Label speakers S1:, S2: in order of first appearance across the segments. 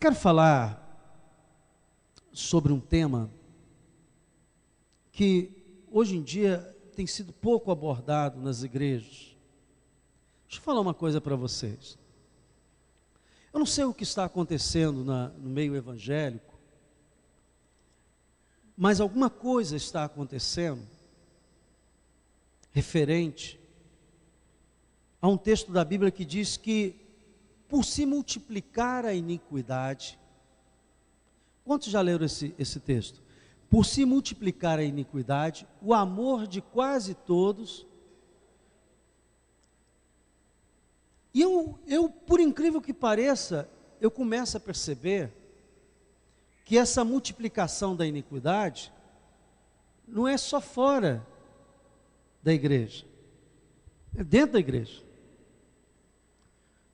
S1: quero falar sobre um tema que hoje em dia tem sido pouco abordado nas igrejas. Deixa eu falar uma coisa para vocês. Eu não sei o que está acontecendo no meio evangélico, mas alguma coisa está acontecendo referente a um texto da Bíblia que diz que, por se multiplicar a iniquidade, quantos já leram esse texto? Por se multiplicar a iniquidade, o amor de quase todos. E eu, por incrível que pareça, eu começo a perceber que essa multiplicação da iniquidade não é só fora da igreja, é dentro da igreja.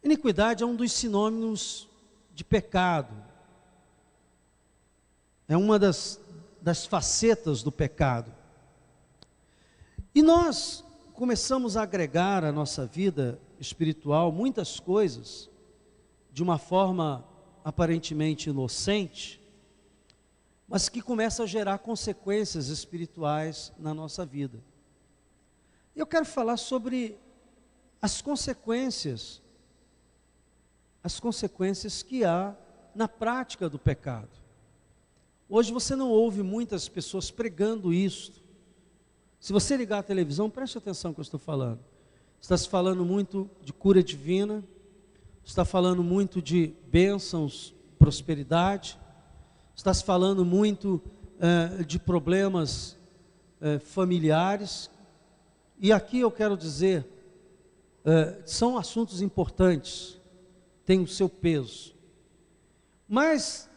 S1: Iniquidade é um dos sinônimos de pecado, é uma das facetas do pecado. E nós começamos a agregar à nossa vida espiritual muitas coisas de uma forma aparentemente inocente, mas que começa a gerar consequências espirituais na nossa vida. Eu quero falar sobre as consequências que há na prática do pecado. Hoje você não ouve muitas pessoas pregando isso. Se você ligar a televisão, preste atenção no que eu estou falando. Está se falando muito de cura divina, está falando muito de bênçãos, prosperidade, está se falando muito de problemas familiares. E aqui eu quero dizer, são assuntos importantes, têm o seu peso. Mas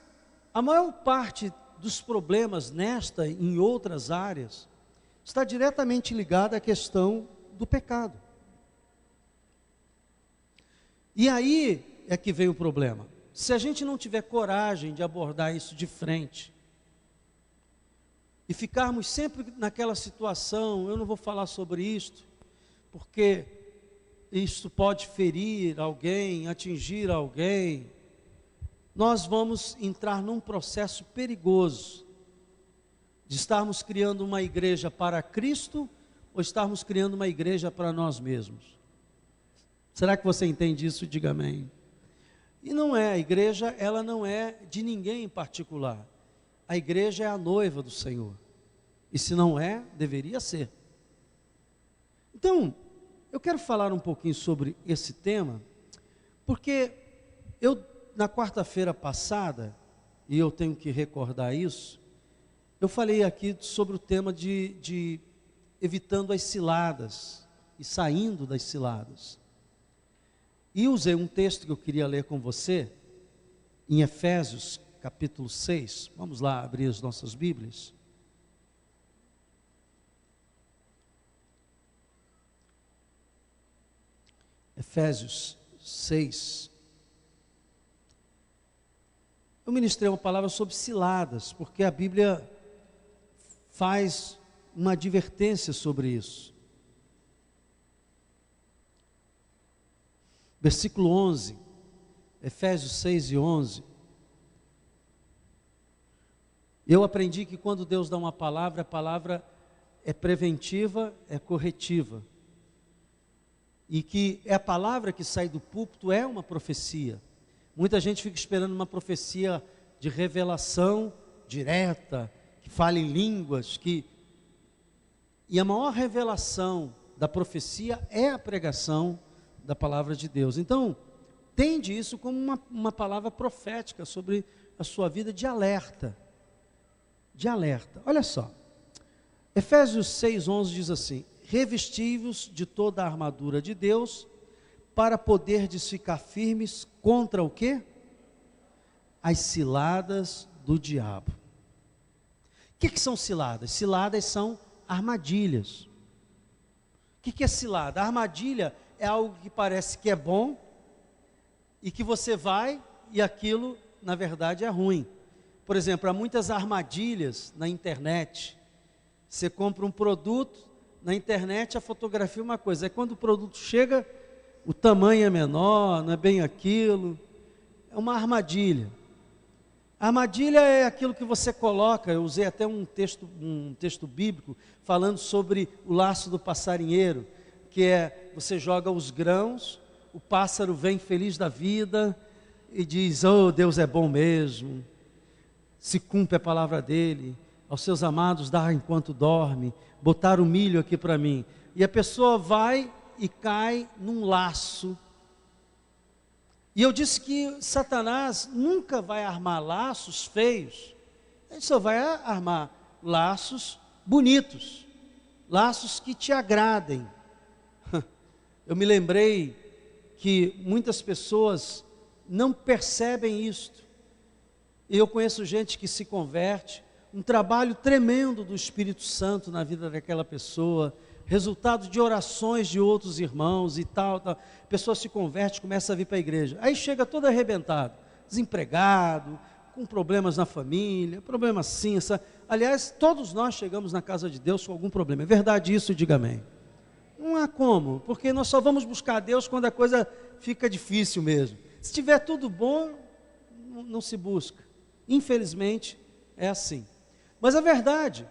S1: a maior parte dos problemas nesta e em outras áreas está diretamente ligada à questão do pecado. E aí é que vem o problema. Se a gente não tiver coragem de abordar isso de frente, e ficarmos sempre naquela situação, eu não vou falar sobre isto, porque isto pode ferir alguém, atingir alguém, nós vamos entrar num processo perigoso, de estarmos criando uma igreja para Cristo, ou estarmos criando uma igreja para nós mesmos. Será que você entende isso? Diga amém. E não é, a igreja, ela não é de ninguém em particular. A igreja é a noiva do Senhor. E se não é, deveria ser. Então, eu quero falar um pouquinho sobre esse tema, porque na quarta-feira passada, e eu tenho que recordar isso, eu falei aqui sobre o tema de evitando as ciladas e saindo das ciladas. E usei um texto que eu queria ler com você, em Efésios, capítulo 6. Vamos lá abrir as nossas Bíblias. Efésios 6. Eu ministrei uma palavra sobre ciladas, porque a Bíblia faz uma advertência sobre isso. Versículo 11, Efésios 6 e 11. Eu aprendi que quando Deus dá uma palavra, a palavra é preventiva, é corretiva. E que a palavra que sai do púlpito é uma profecia. Muita gente fica esperando uma profecia de revelação direta, que fale em línguas, E a maior revelação da profecia é a pregação da palavra de Deus. Então, entende isso como uma palavra profética sobre a sua vida de alerta. De alerta. Olha só. Efésios 6:11 diz assim: revesti-vos de toda a armadura de Deus, para poderdes ficar firmes contra o quê? As ciladas do diabo. O que são ciladas? Ciladas são armadilhas. O que é cilada? A armadilha é algo que parece que é bom, e que você vai, e aquilo, na verdade, é ruim. Por exemplo, há muitas armadilhas na internet. Você compra um produto, na internet a fotografia é uma coisa, aí quando o produto chega, o tamanho é menor, não é bem aquilo, é uma armadilha. A armadilha é aquilo que você coloca. Eu usei até um texto bíblico falando sobre o laço do passarinheiro, que é, você joga os grãos, o pássaro vem feliz da vida e diz: oh, Deus é bom mesmo, se cumpre a palavra dele, aos seus amados dá enquanto dorme, botaram o milho aqui para mim. E a pessoa vai e cai num laço. E eu disse que Satanás nunca vai armar laços feios, ele só vai armar laços bonitos, laços que te agradem. Eu me lembrei que muitas pessoas não percebem isto. Eu conheço gente que se converte, um trabalho tremendo do Espírito Santo na vida daquela pessoa, resultado de orações de outros irmãos e tal. A pessoa se converte, começa a vir para a igreja, aí chega todo arrebentado, desempregado, com problemas na família, problemas assim, aliás, todos nós chegamos na casa de Deus com algum problema, é verdade isso? Diga amém. Não há como, porque nós só vamos buscar a Deus quando a coisa fica difícil mesmo. Se estiver tudo bom, não se busca, infelizmente é assim. Mas a verdade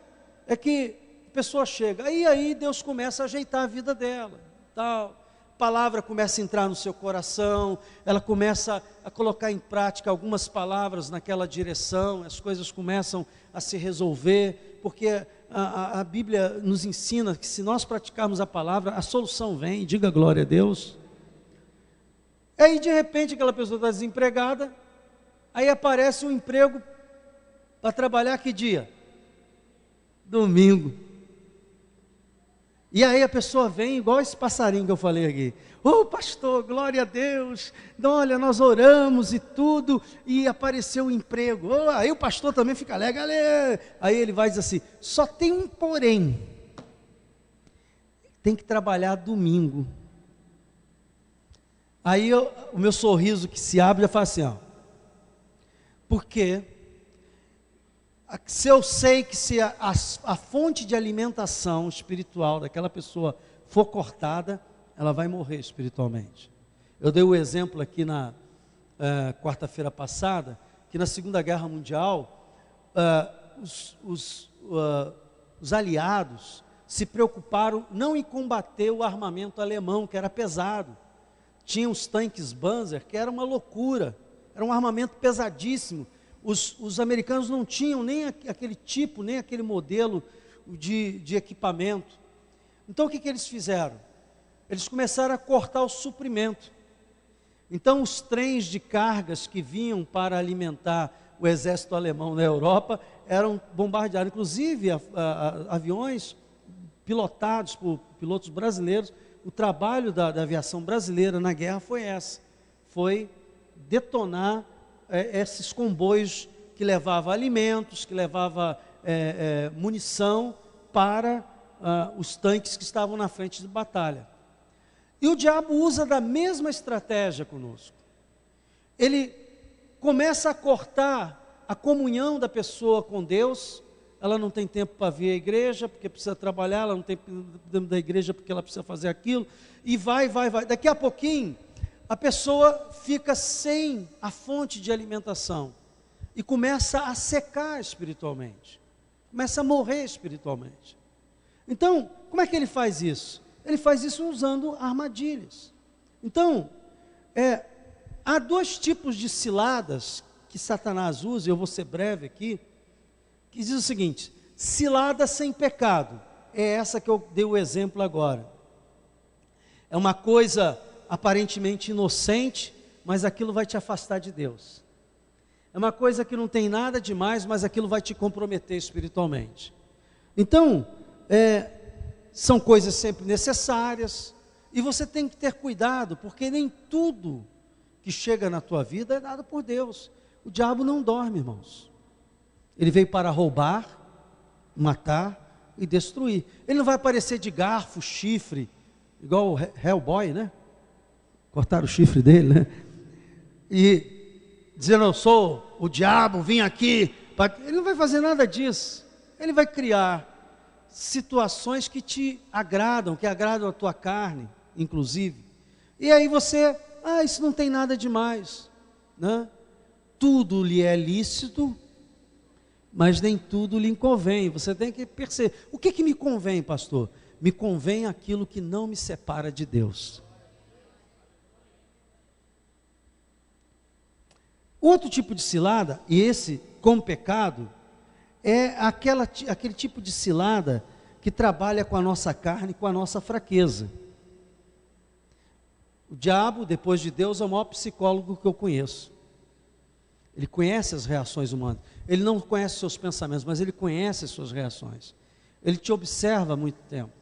S1: é que a pessoa chega, aí Deus começa a ajeitar a vida dela, tal, a palavra começa a entrar no seu coração, ela começa a colocar em prática algumas palavras naquela direção, as coisas começam a se resolver, porque a Bíblia nos ensina que se nós praticarmos a palavra, a solução vem, diga glória a Deus. Aí de repente aquela pessoa está desempregada, aí aparece um emprego para trabalhar que dia? Domingo. E aí a pessoa vem igual esse passarinho que eu falei aqui: ô pastor, glória a Deus, olha, nós oramos e tudo, e apareceu um emprego. Aí o pastor também fica alegre, aí ele vai dizer assim: só tem um porém, tem que trabalhar domingo. Aí o meu sorriso que se abre já fala assim, ó, porque se eu sei que se a fonte de alimentação espiritual daquela pessoa for cortada, ela vai morrer espiritualmente. Eu dei o exemplo aqui na quarta-feira passada, que na Segunda Guerra Mundial, os aliados se preocuparam não em combater o armamento alemão, que era pesado. Tinha os tanques Panzer, que era uma loucura, era um armamento pesadíssimo. Os americanos não tinham nem aquele tipo, nem aquele modelo de equipamento. Então o que eles fizeram? Eles começaram a cortar o suprimento. Então os trens de cargas que vinham para alimentar o exército alemão na Europa eram bombardeados. Inclusive aviões pilotados por pilotos brasileiros. O trabalho da aviação brasileira na guerra foi detonar esses comboios que levavam alimentos, que levavam munição para os tanques que estavam na frente de batalha. E o diabo usa da mesma estratégia conosco. Ele começa a cortar a comunhão da pessoa com Deus. Ela não tem tempo para vir à igreja, porque precisa trabalhar, ela não tem tempo da igreja porque ela precisa fazer aquilo, e vai. Daqui a pouquinho, a pessoa fica sem a fonte de alimentação, e começa a secar espiritualmente, começa a morrer espiritualmente. Então, como é que ele faz isso? Ele faz isso usando armadilhas. Então, há dois tipos de ciladas que Satanás usa, eu vou ser breve aqui, que diz o seguinte: cilada sem pecado, é essa que eu dei o exemplo agora. É uma coisa aparentemente inocente, mas aquilo vai te afastar de Deus. É uma coisa que não tem nada demais, mas aquilo vai te comprometer espiritualmente. Então, são coisas sempre necessárias, e você tem que ter cuidado, porque nem tudo que chega na tua vida é dado por Deus. O diabo não dorme, irmãos. Ele veio para roubar, matar e destruir. Ele não vai aparecer de garfo, chifre, igual o Hellboy, né? Cortaram o chifre dele, né? E dizendo: eu sou o diabo, vim aqui. Ele não vai fazer nada disso. Ele vai criar situações que te agradam, que agradam a tua carne, inclusive. E aí você, isso não tem nada demais, né? tudo lhe é lícito, mas nem tudo lhe convém. Você tem que perceber, o que me convém, pastor? Me convém aquilo que não me separa de Deus. Outro tipo de cilada, e esse com pecado, é aquele tipo de cilada que trabalha com a nossa carne, com a nossa fraqueza. O diabo, depois de Deus, é o maior psicólogo que eu conheço. Ele conhece as reações humanas. Ele não conhece seus pensamentos, mas ele conhece as suas reações. Ele te observa há muito tempo.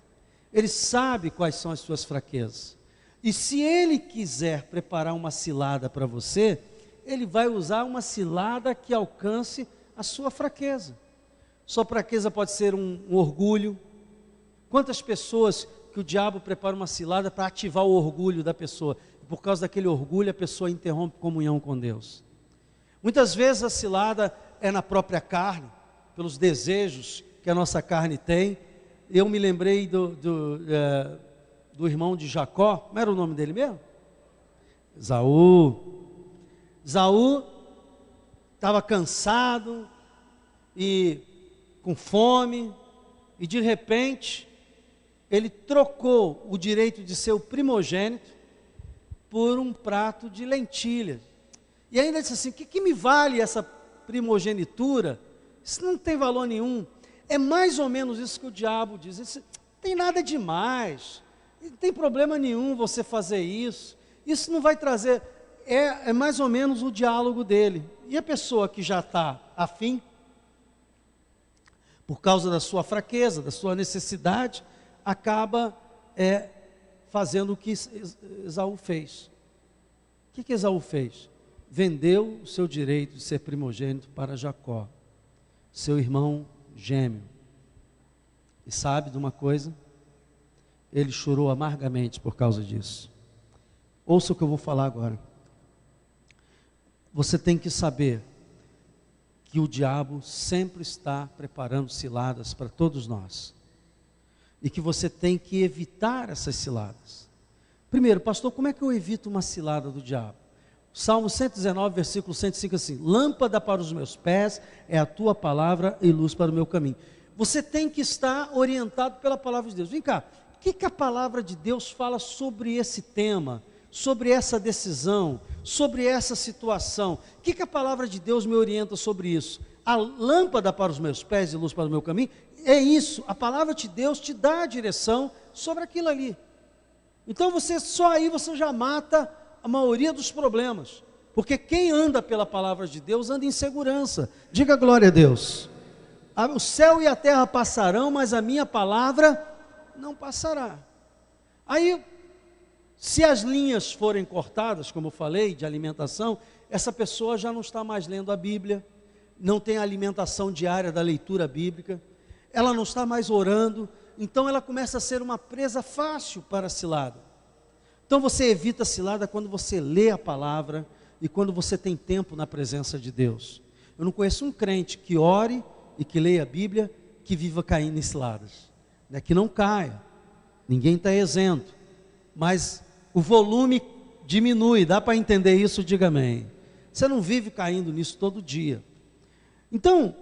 S1: Ele sabe quais são as suas fraquezas. E se ele quiser preparar uma cilada para você, ele vai usar uma cilada que alcance a sua fraqueza. Sua fraqueza pode ser um orgulho. Quantas pessoas que o diabo prepara uma cilada para ativar o orgulho da pessoa? Por causa daquele orgulho, a pessoa interrompe comunhão com Deus. Muitas vezes a cilada é na própria carne, pelos desejos que a nossa carne tem. Eu me lembrei do irmão de Jacó. Como era o nome dele mesmo? Esaú. Esaú estava cansado e com fome, e de repente ele trocou o direito de ser o primogênito por um prato de lentilha. E ainda disse assim: o que me vale essa primogenitura? Isso não tem valor nenhum. É mais ou menos isso que o diabo diz. Não tem nada demais, não tem problema nenhum você fazer isso. Isso não vai trazer... É mais ou menos o diálogo dele. E a pessoa que já está afim, por causa da sua fraqueza, da sua necessidade, acaba fazendo o que Esaú fez. O que Esaú fez? Vendeu o seu direito de ser primogênito para Jacó, seu irmão gêmeo. E sabe de uma coisa? Ele chorou amargamente por causa disso. Ouça o que eu vou falar agora. Você tem que saber que o diabo sempre está preparando ciladas para todos nós. E que você tem que evitar essas ciladas. Primeiro, pastor, como é que eu evito uma cilada do diabo? Salmo 119, versículo 105, assim: lâmpada para os meus pés é a tua palavra e luz para o meu caminho. Você tem que estar orientado pela palavra de Deus. Vem cá, o que a palavra de Deus fala sobre esse tema, sobre essa decisão, sobre essa situação? O que a palavra de Deus me orienta sobre isso? A lâmpada para os meus pés e luz para o meu caminho, é isso. A palavra de Deus te dá a direção sobre aquilo ali. Então só aí você já mata a maioria dos problemas, porque quem anda pela palavra de Deus anda em segurança. Diga glória a Deus. O céu e a terra passarão, mas a minha palavra não passará. Aí, se as linhas forem cortadas, como eu falei, de alimentação, essa pessoa já não está mais lendo a Bíblia, não tem a alimentação diária da leitura bíblica, ela não está mais orando, então ela começa a ser uma presa fácil para a cilada. Então você evita a cilada quando você lê a palavra e quando você tem tempo na presença de Deus. Eu não conheço um crente que ore e que leia a Bíblia, que viva caindo em ciladas. Que não caia, ninguém está isento, mas o volume diminui, dá para entender isso? Diga amém. Você não vive caindo nisso todo dia. Então,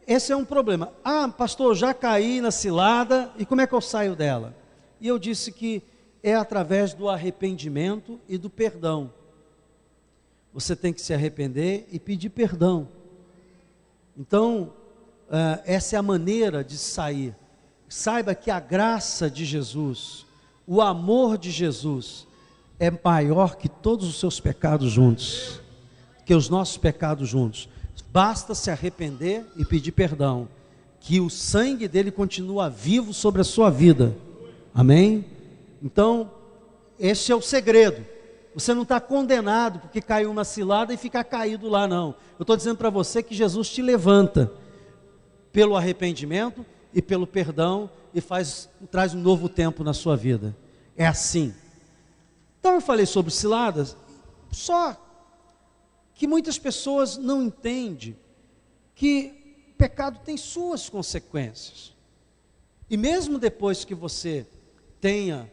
S1: esse é um problema. Ah, pastor, já caí na cilada, e como é que eu saio dela? E eu disse que é através do arrependimento e do perdão. Você tem que se arrepender e pedir perdão. Então, essa é a maneira de sair. Saiba que a graça de Jesus, o amor de Jesus, é maior que todos os seus pecados juntos, que os nossos pecados juntos. Basta se arrepender e pedir perdão, que o sangue dele continua vivo sobre a sua vida. Amém? Então, esse é o segredo. Você não está condenado porque caiu uma cilada e fica caído lá, não. Eu estou dizendo para você que Jesus te levanta pelo arrependimento e pelo perdão e traz um novo tempo na sua vida. É assim. Então eu falei sobre ciladas, só que muitas pessoas não entendem que o pecado tem suas consequências. E mesmo depois que você tenha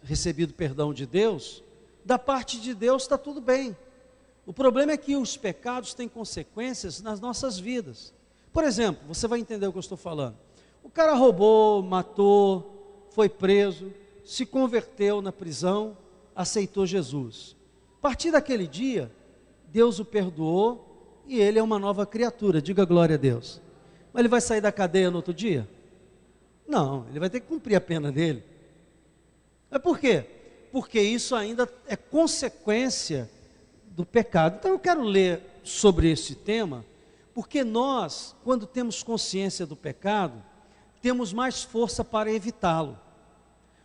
S1: recebido perdão de Deus, da parte de Deus está tudo bem. O problema é que os pecados têm consequências nas nossas vidas. Por exemplo, você vai entender o que eu estou falando. O cara roubou, matou, foi preso, se converteu na prisão, aceitou Jesus. A partir daquele dia, Deus o perdoou e ele é uma nova criatura. Diga glória a Deus. Mas ele vai sair da cadeia no outro dia? Não, ele vai ter que cumprir a pena dele. Mas por quê? Porque isso ainda é consequência do pecado. Então eu quero ler sobre esse tema, porque nós, quando temos consciência do pecado, temos mais força para evitá-lo.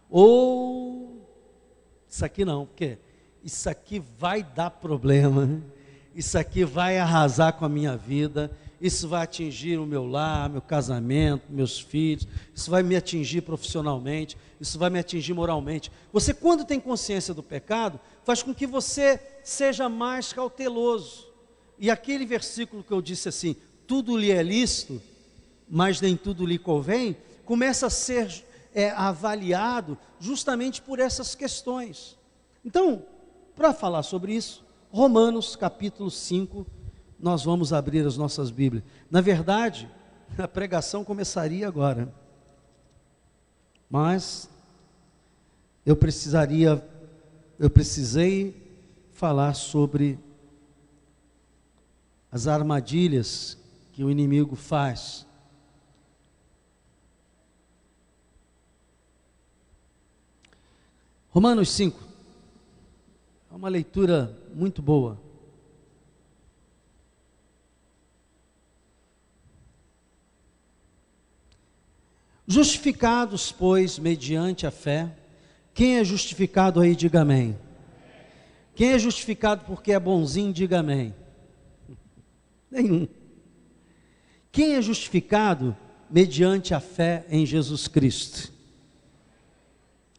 S1: Ou, isso aqui não, porque isso aqui vai dar problema, isso aqui vai arrasar com a minha vida, isso vai atingir o meu lar, meu casamento, meus filhos, isso vai me atingir profissionalmente, isso vai me atingir moralmente. Você, quando tem consciência do pecado, faz com que você seja mais cauteloso. E aquele versículo que eu disse assim, tudo lhe é lícito, mas nem tudo lhe convém, começa a ser avaliado justamente por essas questões. Então, para falar sobre isso, Romanos capítulo 5, nós vamos abrir as nossas Bíblias. Na verdade, a pregação começaria agora, mas eu precisei falar sobre as armadilhas que o inimigo faz. Romanos 5, é uma leitura muito boa. Justificados, pois, mediante a fé. Quem é justificado aí, diga amém. Quem é justificado porque é bonzinho, diga amém. Nenhum. Quem é justificado mediante a fé em Jesus Cristo?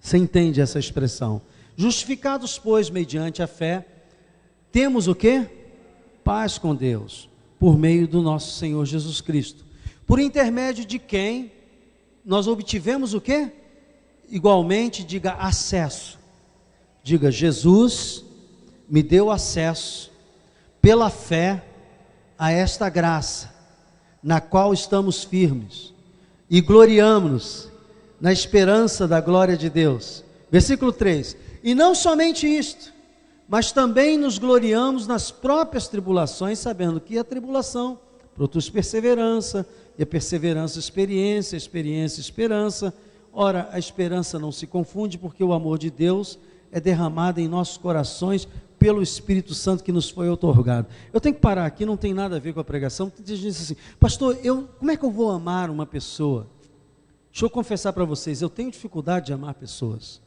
S1: Você entende essa expressão? Justificados, pois, mediante a fé, temos o quê? Paz com Deus, por meio do nosso Senhor Jesus Cristo, por intermédio de quem nós obtivemos o quê? Igualmente, diga acesso. Diga, Jesus me deu acesso pela fé a esta graça, na qual estamos firmes e gloriamo-nos na esperança da glória de Deus. Versículo 3, e não somente isto, mas também nos gloriamos nas próprias tribulações, sabendo que a tribulação produz perseverança, e a perseverança experiência, a experiência esperança. Ora, a esperança não se confunde, porque o amor de Deus é derramado em nossos corações pelo Espírito Santo que nos foi outorgado. Eu tenho que parar aqui, não tem nada a ver com a pregação. Tem gente que diz assim, pastor, como é que eu vou amar uma pessoa? Deixa eu confessar para vocês, eu tenho dificuldade de amar pessoas.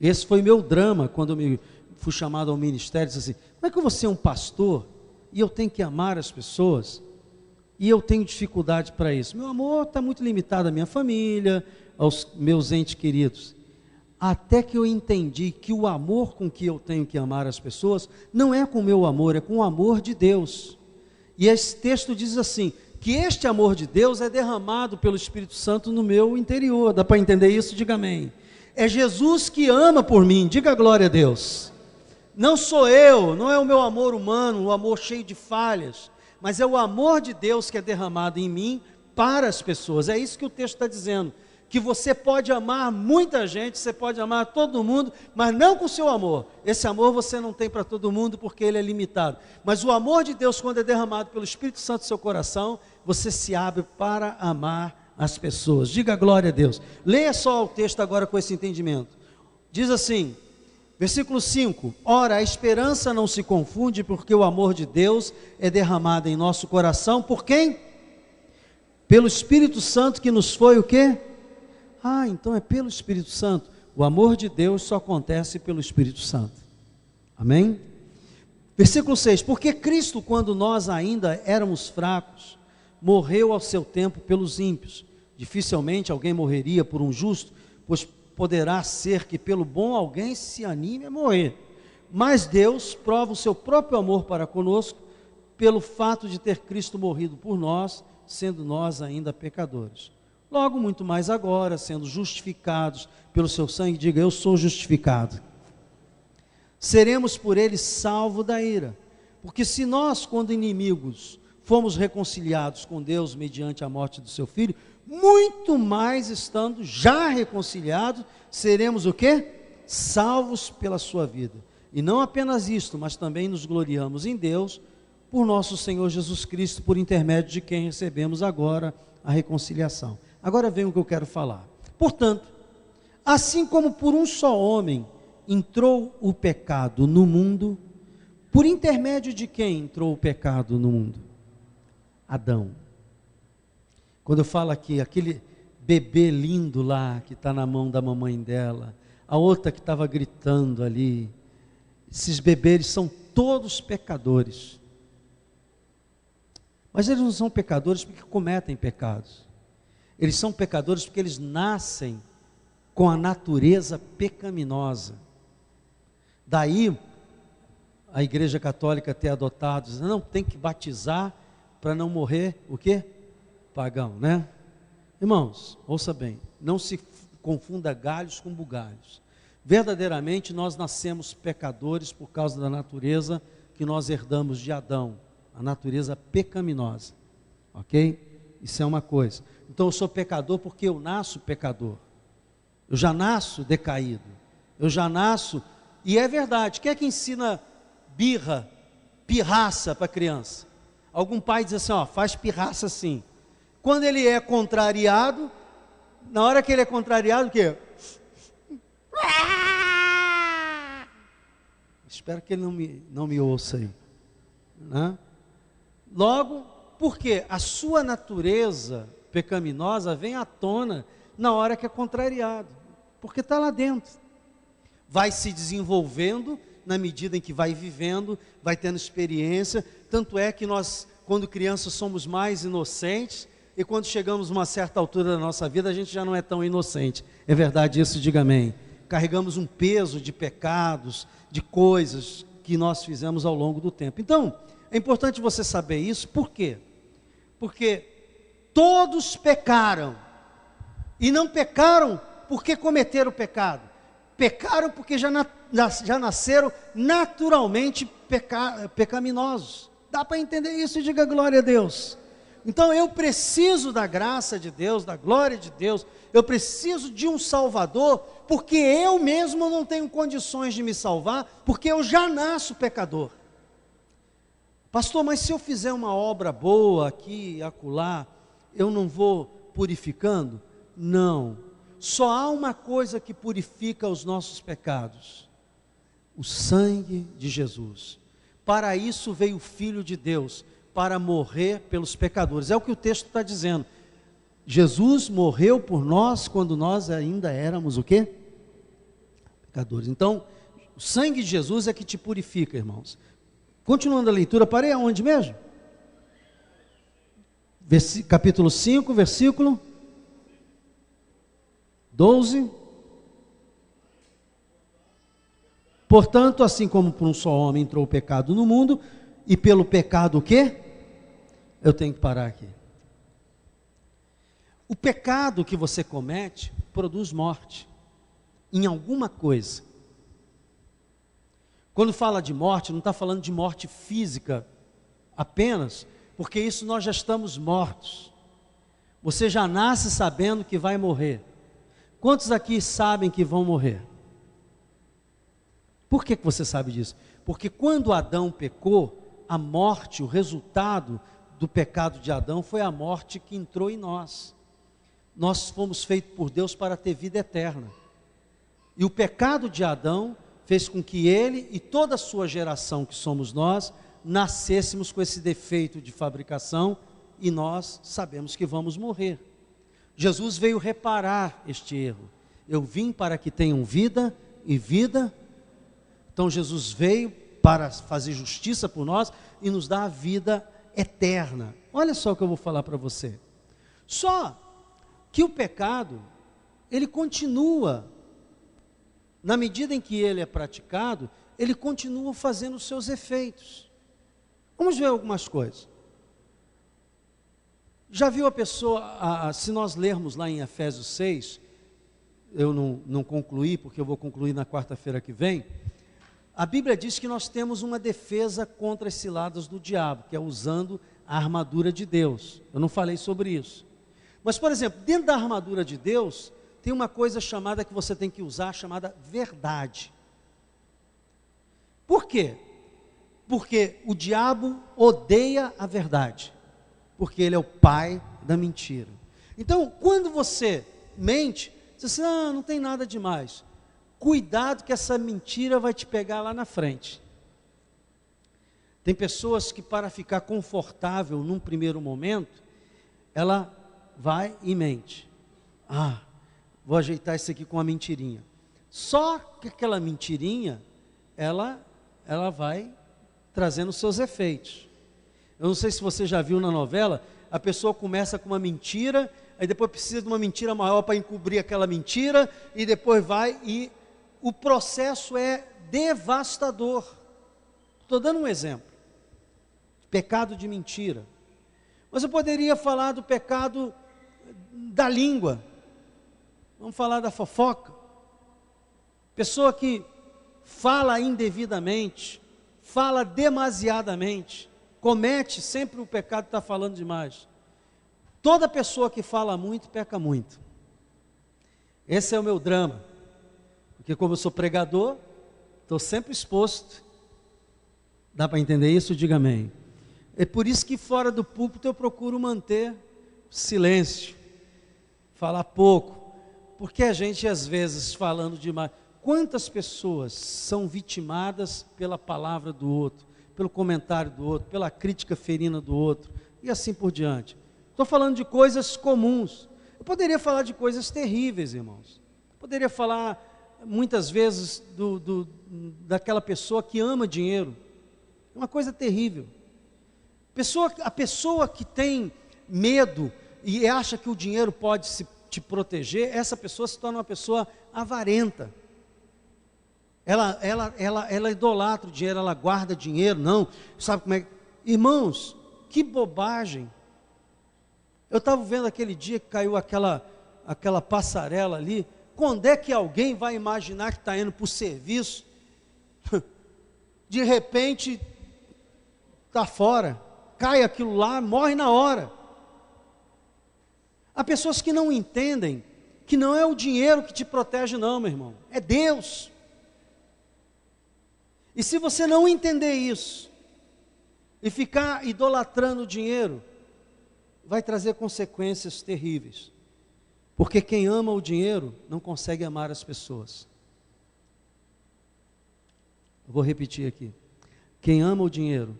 S1: Esse foi meu drama, quando eu fui chamado ao ministério, disse assim, como é que eu vou ser um pastor e eu tenho que amar as pessoas? E eu tenho dificuldade para isso. Meu amor está muito limitado à minha família, aos meus entes queridos. Até que eu entendi que o amor com que eu tenho que amar as pessoas, não é com o meu amor, é com o amor de Deus. E esse texto diz assim, que este amor de Deus é derramado pelo Espírito Santo no meu interior. Dá para entender isso? Diga amém. É Jesus que ama por mim, diga glória a Deus. Não sou eu, não é o meu amor humano, o amor cheio de falhas, mas é o amor de Deus que é derramado em mim para as pessoas. É isso que o texto está dizendo, que você pode amar muita gente, você pode amar todo mundo, mas não com o seu amor. Esse amor você não tem para todo mundo, porque ele é limitado. Mas o amor de Deus, quando é derramado pelo Espírito Santo no seu coração, você se abre para amar as pessoas. Diga glória a Deus. Leia só o texto agora com esse entendimento. Diz assim, versículo 5, ora, a esperança não se confunde, porque o amor de Deus é derramado em nosso coração, por quem? Pelo Espírito Santo que nos foi o quê? Ah, então é pelo Espírito Santo. O amor de Deus só acontece pelo Espírito Santo. Amém? Versículo 6, porque Cristo, quando nós ainda éramos fracos, morreu ao seu tempo pelos ímpios. Dificilmente alguém morreria por um justo, pois poderá ser que pelo bom alguém se anime a morrer. Mas Deus prova o seu próprio amor para conosco, pelo fato de ter Cristo morrido por nós, sendo nós ainda pecadores. Logo, muito mais agora, sendo justificados pelo seu sangue, diga, eu sou justificado. seremos por ele salvos da ira. Porque se nós, quando inimigos, fomos reconciliados com Deus mediante a morte do seu Filho, muito mais estando já reconciliados, seremos o quê? Salvos pela sua vida. E não apenas isto, mas também nos gloriamos em Deus, por nosso Senhor Jesus Cristo, por intermédio de quem recebemos agora a reconciliação. Agora vem o que eu quero falar. Portanto, assim como por um só homem entrou o pecado no mundo, por intermédio de quem entrou o pecado no mundo? Adão. Quando eu falo aqui, aquele bebê lindo lá, que está na mão da mamãe dela, a outra que estava gritando ali, esses bebês são todos pecadores. Mas eles não são pecadores porque cometem pecados. Eles são pecadores porque eles nascem com a natureza pecaminosa. Daí, a Igreja Católica ter adotado, não, tem que batizar para não morrer, o quê? Pagão, né? Irmãos, ouça bem, não se confunda galhos com bugalhos. Verdadeiramente nós nascemos pecadores por causa da natureza que nós herdamos de Adão, a natureza pecaminosa, ok? Isso é uma coisa. Então eu sou pecador porque eu nasço pecador, eu já nasço decaído, eu já nasço, e é verdade, quem é que ensina pirraça para criança? Algum pai diz assim, ó, faz pirraça assim. Quando ele é contrariado, na hora que ele é contrariado, o quê? Espero que ele não me ouça aí, né? Logo, porque a sua natureza pecaminosa vem à tona na hora que é contrariado, porque está lá dentro, vai se desenvolvendo na medida em que vai vivendo, vai tendo experiência. Tanto é que nós, quando crianças, somos mais inocentes, e quando chegamos a uma certa altura da nossa vida, a gente já não é tão inocente. É verdade isso? Diga amém. Carregamos um peso de pecados, de coisas que nós fizemos ao longo do tempo. Então, é importante você saber isso. Por quê? Porque todos pecaram, e não pecaram porque cometeram o pecado, pecaram porque já nasceram naturalmente pecaminosos. Dá para entender isso? Diga glória a Deus. Então eu preciso da graça de Deus, da glória de Deus, eu preciso de um Salvador, porque eu mesmo não tenho condições de me salvar, porque eu já nasço pecador. Pastor, mas se eu fizer uma obra boa aqui e acolá, eu não vou purificando? Não, só há uma coisa que purifica os nossos pecados: o sangue de Jesus. Para isso veio o Filho de Deus, para morrer pelos pecadores. É o que o texto está dizendo. Jesus morreu por nós quando nós ainda éramos o quê? Pecadores. Então, o sangue de Jesus é que te purifica, irmãos. Continuando a leitura, parei aonde mesmo? Capítulo 5, versículo 12. Portanto, assim como por um só homem entrou o pecado no mundo, e pelo pecado o quê? Eu tenho que parar aqui. O pecado que você comete produz morte em alguma coisa. Quando fala de morte, não está falando de morte física apenas, porque isso nós já estamos mortos. Você já nasce sabendo que vai morrer. Quantos aqui sabem que vão morrer? Por que você sabe disso? Porque quando Adão pecou, a morte, o resultado do pecado de Adão foi a morte que entrou em nós. Nós fomos feitos por Deus para ter vida eterna. E o pecado de Adão fez com que ele e toda a sua geração, que somos nós, nascêssemos com esse defeito de fabricação, e nós sabemos que vamos morrer. Jesus veio reparar este erro. Eu vim para que tenham vida e vida. Então Jesus veio para fazer justiça por nós e nos dar a vida eterna. Olha só o que eu vou falar para você. Só que o pecado, ele continua, na medida em que ele é praticado, ele continua fazendo os seus efeitos. Vamos ver algumas coisas. Já viu a pessoa, se nós lermos lá em Efésios 6, eu não concluí, porque eu vou concluir na quarta-feira que vem, A Bíblia diz que nós temos uma defesa contra as ciladas do diabo, que é usando a armadura de Deus. Eu não falei sobre isso. Mas, por exemplo, dentro da armadura de Deus, tem uma coisa chamada que você tem que usar, chamada verdade. Por quê? Porque o diabo odeia a verdade, porque ele é o pai da mentira. Então, quando você mente, você diz assim, não tem nada demais. Cuidado que essa mentira vai te pegar lá na frente. Tem pessoas que, para ficar confortável num primeiro momento, ela vai e mente. Vou ajeitar isso aqui com uma mentirinha. Só que aquela mentirinha, ela vai trazendo seus efeitos. Eu não sei se você já viu na novela, a pessoa começa com uma mentira, aí depois precisa de uma mentira maior para encobrir aquela mentira, e depois vai e o processo é devastador. Estou dando um exemplo. Pecado de mentira. Mas eu poderia falar do pecado da língua. Vamos falar da fofoca. Pessoa que fala indevidamente, fala demasiadamente, comete sempre o pecado de estar falando demais. Toda pessoa que fala muito, peca muito. Esse é o meu drama. Porque como eu sou pregador, estou sempre exposto. Dá para entender isso? Diga amém. É por isso que fora do púlpito eu procuro manter silêncio, falar pouco, porque a gente às vezes falando demais. Quantas pessoas são vitimadas pela palavra do outro, pelo comentário do outro, pela crítica ferina do outro, e assim por diante. Estou falando de coisas comuns. Eu poderia falar de coisas terríveis, irmãos. Eu poderia falar muitas vezes daquela pessoa que ama dinheiro. É uma coisa terrível. A pessoa que tem medo e acha que o dinheiro pode te proteger, essa pessoa se torna uma pessoa avarenta. Ela idolatra o dinheiro, ela guarda dinheiro, não, sabe como é? Irmãos, que bobagem. Eu estava vendo aquele dia que caiu aquela passarela ali, quando é que alguém vai imaginar que está indo para o serviço, de repente, está fora, cai aquilo lá, morre na hora. Há pessoas que não entendem que não é o dinheiro que te protege não, meu irmão, é Deus. E se você não entender isso, e ficar idolatrando o dinheiro, vai trazer consequências terríveis. Porque quem ama o dinheiro, não consegue amar as pessoas. Eu vou repetir aqui. Quem ama o dinheiro,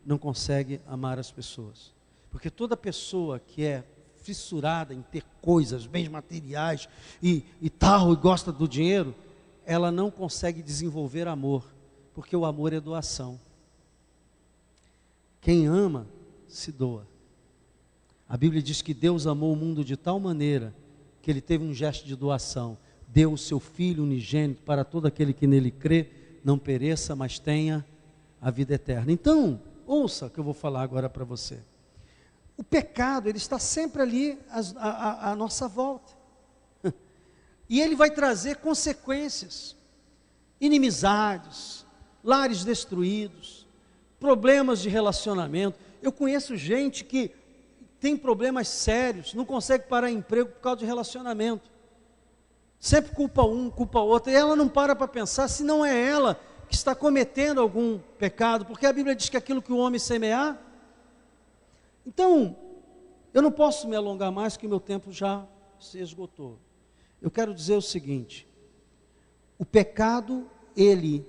S1: não consegue amar as pessoas. Porque toda pessoa que é fissurada em ter coisas, bens materiais e tal, e gosta do dinheiro, ela não consegue desenvolver amor, porque o amor é doação. Quem ama, se doa. A Bíblia diz que Deus amou o mundo de tal maneira, que Ele teve um gesto de doação, deu o seu Filho unigênito para todo aquele que nele crê, não pereça, mas tenha a vida eterna. Então, ouça o que eu vou falar agora para você. O pecado, ele está sempre ali à nossa volta. E ele vai trazer consequências, inimizades, lares destruídos, problemas de relacionamento. Eu conheço gente que tem problemas sérios, não consegue parar emprego por causa de relacionamento. Sempre culpa um, culpa outro, e ela não para pensar se não é ela que está cometendo algum pecado, porque a Bíblia diz que aquilo que o homem semear. Então, eu não posso me alongar mais, que o meu tempo já se esgotou. Eu quero dizer o seguinte: o pecado, ele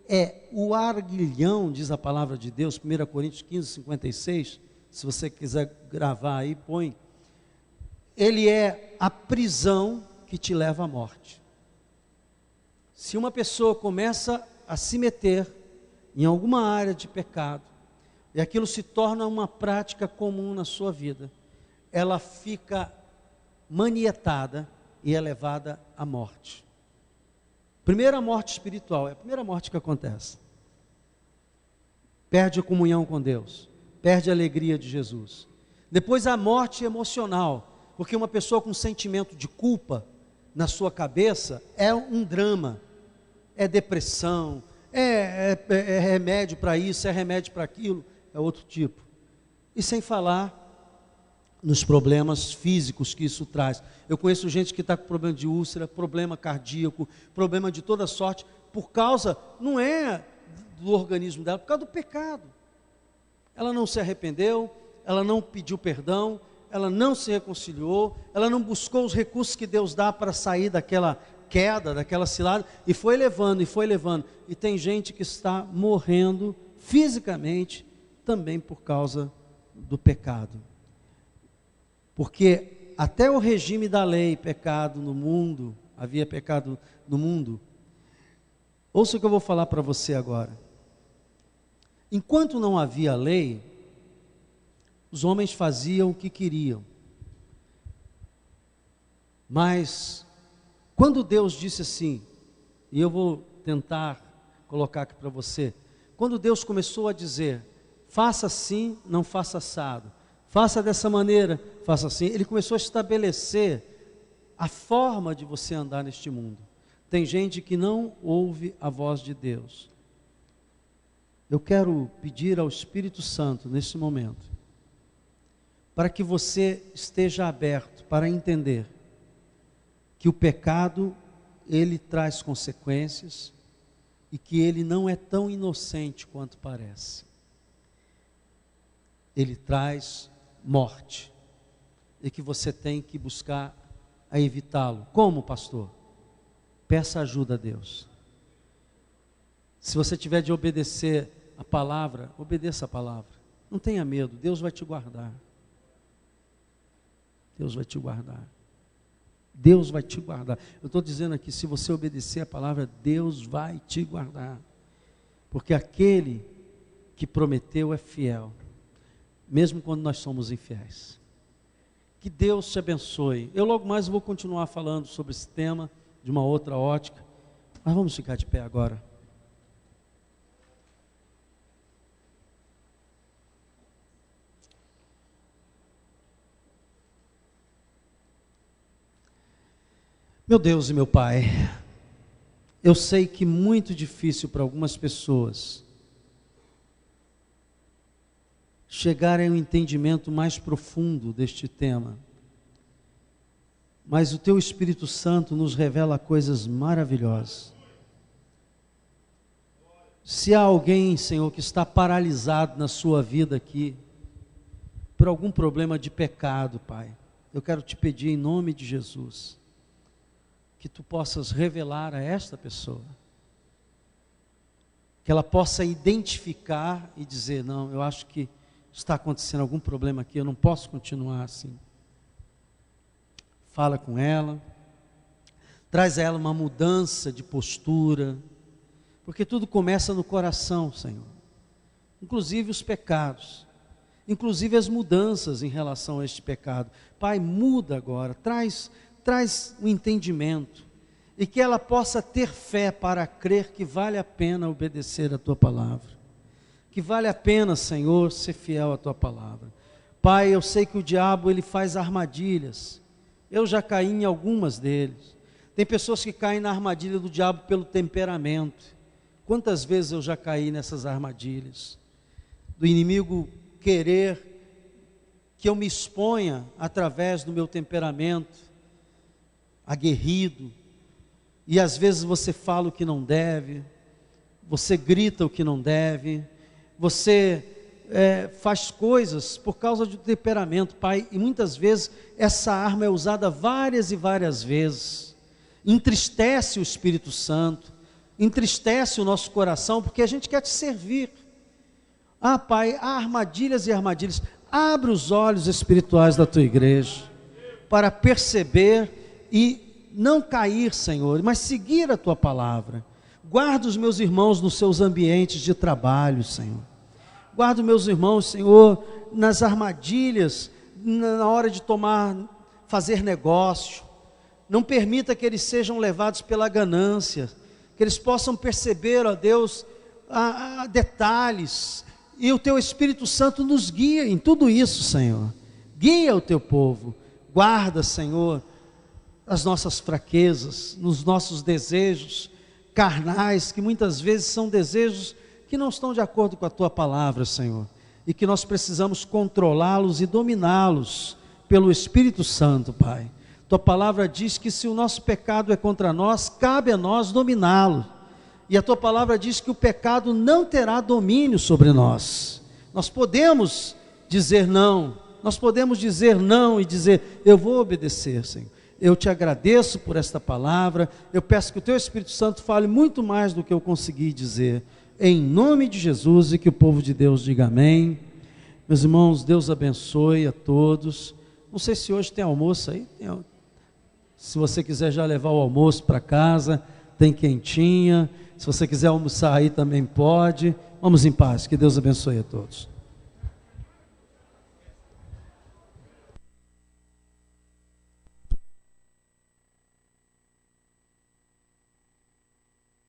S1: é o arguilhão, diz a palavra de Deus, 1 Coríntios 15, 56, se você quiser gravar aí, põe. Ele é a prisão que te leva à morte. Se uma pessoa começa a se meter em alguma área de pecado, e aquilo se torna uma prática comum na sua vida, ela fica manietada e é levada à morte. Primeira morte espiritual, é a primeira morte que acontece. Perde a comunhão com Deus, perde a alegria de Jesus. Depois a morte emocional, porque uma pessoa com sentimento de culpa na sua cabeça é um drama, é depressão, é remédio para isso, é remédio para aquilo, é outro tipo. E sem falar nos problemas físicos que isso traz. Eu conheço gente que está com problema de úlcera, problema cardíaco, problema de toda sorte, por causa, não é do organismo dela, por causa do pecado. Ela não se arrependeu, ela não pediu perdão, ela não se reconciliou, ela não buscou os recursos que Deus dá para sair daquela queda, daquela cilada, e foi levando, e tem gente que está morrendo fisicamente também por causa do pecado. Porque até o regime da lei, pecado no mundo, havia pecado no mundo. Ouça o que eu vou falar para você agora. Enquanto não havia lei, os homens faziam o que queriam. Mas, quando Deus disse assim, e eu vou tentar colocar aqui para você, quando Deus começou a dizer, faça assim, não faça assado, faça dessa maneira, faça assim, Ele começou a estabelecer a forma de você andar neste mundo. Tem gente que não ouve a voz de Deus. Eu quero pedir ao Espírito Santo, nesse momento, para que você esteja aberto para entender que o pecado, ele traz consequências e que ele não é tão inocente quanto parece. Ele traz morte e que você tem que buscar a evitá-lo. Como, pastor? Peça ajuda a Deus. Se você tiver de obedecer a palavra, obedeça a palavra. Não tenha medo, Deus vai te guardar. Deus vai te guardar. Deus vai te guardar. Eu estou dizendo aqui, se você obedecer a palavra, Deus vai te guardar. Porque aquele que prometeu é fiel, mesmo quando nós somos infiéis. Que Deus te abençoe. Eu logo mais vou continuar falando sobre esse tema, de uma outra ótica. Mas vamos ficar de pé agora. Meu Deus e meu Pai, eu sei que é muito difícil para algumas pessoas chegarem a um entendimento mais profundo deste tema, mas o Teu Espírito Santo nos revela coisas maravilhosas. Se há alguém, Senhor, que está paralisado na sua vida aqui, por algum problema de pecado, Pai, eu quero te pedir em nome de Jesus, que Tu possas revelar a esta pessoa, que ela possa identificar e dizer, não, eu acho que está acontecendo algum problema aqui, eu não posso continuar assim. Fala com ela, traz a ela uma mudança de postura, porque tudo começa no coração, Senhor, inclusive os pecados, inclusive as mudanças em relação a este pecado. Pai, muda agora, traz um entendimento, e que ela possa ter fé para crer que vale a pena obedecer a Tua palavra, que vale a pena, Senhor, ser fiel à Tua palavra. Pai, eu sei que o diabo, ele faz armadilhas, eu já caí em algumas deles. Tem pessoas que caem na armadilha do diabo pelo temperamento. Quantas vezes eu já caí nessas armadilhas, do inimigo querer que eu me exponha através do meu temperamento aguerrido, e às vezes você fala o que não deve, você grita o que não deve, você faz coisas por causa do temperamento, Pai, e muitas vezes essa arma é usada várias e várias vezes, entristece o Espírito Santo, entristece o nosso coração, porque a gente quer te servir. Pai, há armadilhas e armadilhas. Abre os olhos espirituais da Tua igreja, para perceber e não cair, Senhor, mas seguir a Tua palavra. Guarda os meus irmãos nos seus ambientes de trabalho, Senhor. Guarda os meus irmãos, Senhor, nas armadilhas, na hora de fazer negócio. Não permita que eles sejam levados pela ganância, que eles possam perceber, ó Deus, detalhes, e o Teu Espírito Santo nos guia em tudo isso, Senhor. Guia o Teu povo, guarda, Senhor, as nossas fraquezas, nos nossos desejos, carnais, que muitas vezes são desejos que não estão de acordo com a tua palavra, Senhor, e que nós precisamos controlá-los e dominá-los pelo Espírito Santo, Pai. Tua palavra diz que se o nosso pecado é contra nós, cabe a nós dominá-lo. E a tua palavra diz que o pecado não terá domínio sobre nós. Nós podemos dizer não, e dizer, eu vou obedecer, Senhor. Eu te agradeço por esta palavra, eu peço que o teu Espírito Santo fale muito mais do que eu consegui dizer, em nome de Jesus, e que o povo de Deus diga amém. Meus irmãos, Deus abençoe a todos. Não sei se hoje tem almoço aí, se você quiser já levar o almoço para casa, tem quentinha, se você quiser almoçar aí também pode. Vamos em paz, que Deus abençoe a todos.